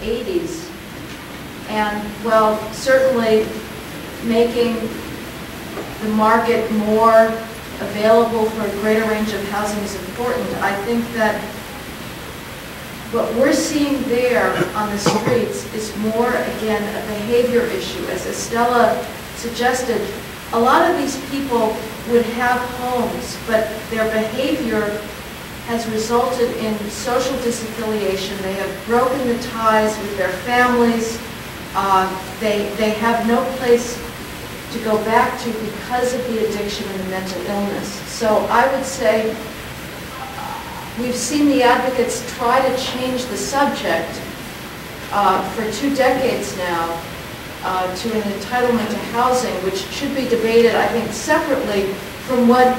80s. And, well, certainly making the market more available for a greater range of housing is important. I think that what we're seeing there on the streets is more, again, a behavior issue. As Estella suggested, a lot of these people would have homes, but their behavior has resulted in social disaffiliation. They have broken the ties with their families. They have no place to go back to because of the addiction and the mental illness. So I would say we've seen the advocates try to change the subject for 2 decades now to an entitlement to housing, which should be debated, I think, separately from what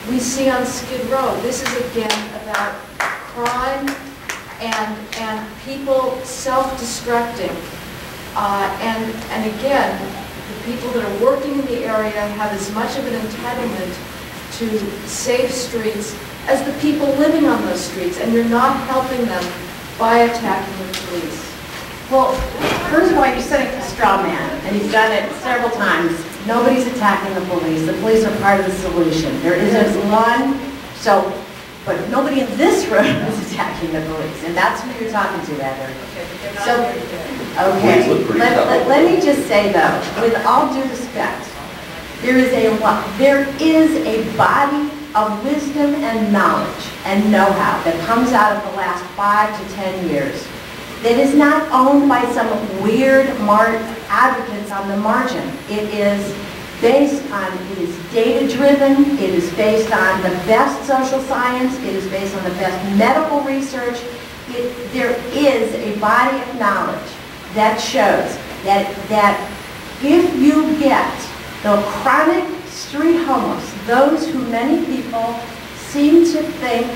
we see on Skid Row. This is, again, about crime and people self-destructing. And again, the people that are working in the area have as much of an entitlement to safe streets as the people living on those streets, and you're not helping them by attacking the police. Well, first of all, you're setting a straw man, and he's done it several times. Nobody's attacking the police. The police are part of the solution. There isn't one, but nobody in this room is attacking the police, and that's who you're talking to, Heather. Okay, let me just say though, with all due respect, there is a body of wisdom and knowledge and know-how that comes out of the last 5 to 10 years that is not owned by some weird advocates on the margin. It is data-driven, it is based on the best social science, it is based on the best medical research. There is a body of knowledge that shows that if you get the chronic street homeless, those who many people seem to think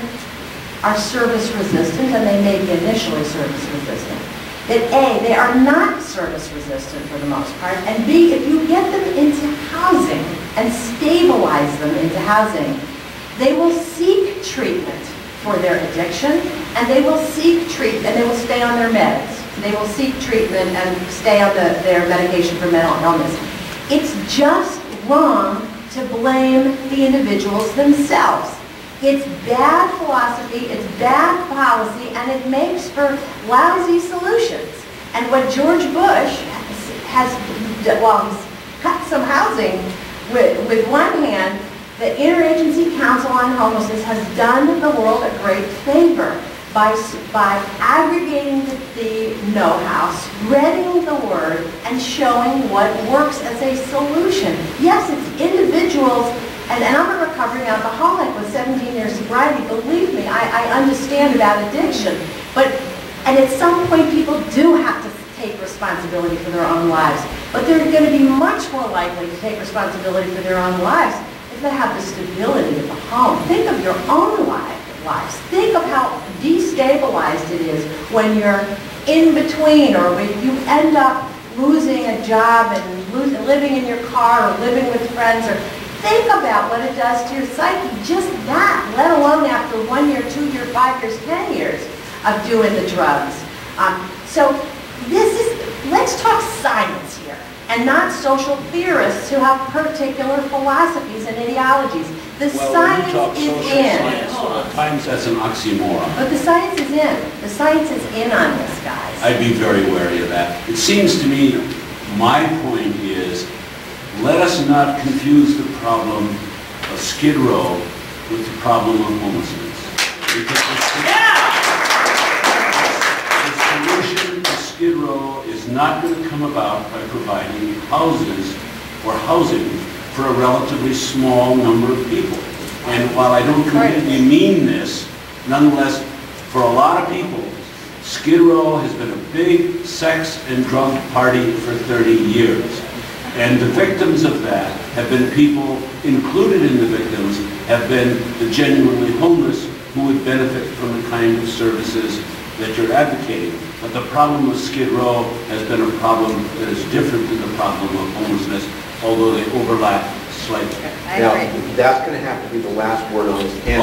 are service resistant, and they may be initially service resistant, that A, they are not service resistant for the most part, and B, if you get them into housing and stabilize them into housing, they will seek treatment for their addiction, and they will seek treatment, and they will stay on their meds. They will seek treatment and stay on their medication for mental illness. It's just wrong to blame the individuals themselves. It's bad philosophy, it's bad policy, and it makes for lousy solutions. And what George Bush has, well, he's cut some housing with one hand, the Interagency Council on Homelessness has done the world a great favor by aggregating the know-how, spreading the word, and showing what works as a solution. Yes, it's individuals, and I'm a recovering alcoholic with 17 years sobriety. Believe me, I understand about addiction. And at some point, people do have to take responsibility for their own lives. But they're going to be much more likely to take responsibility for their own lives if they have the stability of the home. Think of your own lives. Think of how destabilized it is when you're in between, or when you end up losing a job and living in your car or living with friends. Or think about what it does to your psyche, just that, let alone after 1 year, 2 year, 5 years, 10 years of doing the drugs. So let's talk science here, and not social theorists who have particular philosophies and ideologies. The science is in. At times that's an oxymoron. But the science is in. The science is in on this, guys. I'd be very wary of that. It seems to me, my point is, let us not confuse the problem of Skid Row with the problem of homelessness. Because the solution to Skid Row is not going to come about by providing houses or housing for a relatively small number of people. And while I don't completely mean this, nonetheless, for a lot of people, Skid Row has been a big sex and drug party for 30 years. And the victims of that have been people, included in the victims, have been the genuinely homeless who would benefit from the kind of services that you're advocating. But the problem with Skid Row has been a problem that is different than the problem of homelessness, although they overlap slightly. Now, that's going to have to be the last word on this panel.